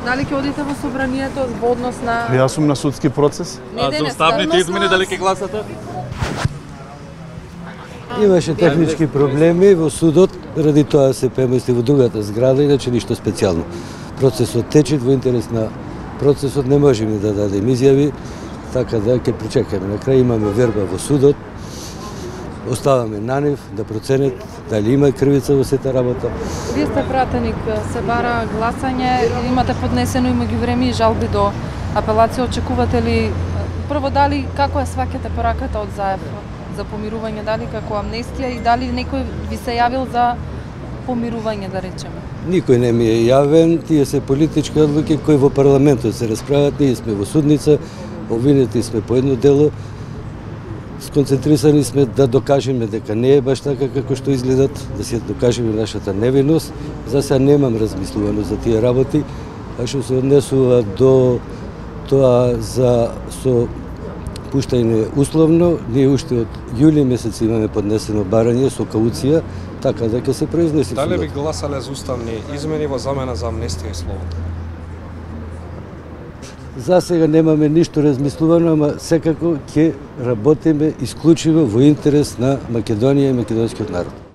Дали ќе одите во собранието во однос на... Јас сум на судски процес. Не денес, за уставните измени дали ќе гласате? Имаше технички проблеми во судот, ради тоа се премести во другата зграда, иначе ништо специјално. Процесот тече во интерес на процесот, не можеме да дадем изјави, така да ќе причекаме. На крај имаме верба во судот, оставаме на нив да проценет дали има кривица во сета работа. Вие сте пратеник, се бара гласање, имате поднесено и меѓувреме и жалби до апелација, очекувате ли прво дали како ја сваќате пораката од ЗАЕФ за помирување, дали како амнестија и дали некој ви се јавил за помирување, да речеме? Никој не ми е јавен, тие се политички одлуки кои во парламентот се расправат, ние сме во судница, обвинети сме по едно дело, сконцентрисани сме да докажеме дека не е баш така како што изгледат, да се докажеме нашата невиност. За сега немам размислувано за тие работи, а што се однесува до тоа за со пуштање условно, ние уште од јули месец имаме поднесено барање со кауција, така да ќе се произнесе судот. Дали би гласале за уставни измени во замена за амнестија и слобода? За сега немаме ништо размислувано, ама секако ќе работиме исклучиво во интерес на Македонија и македонскиот народ.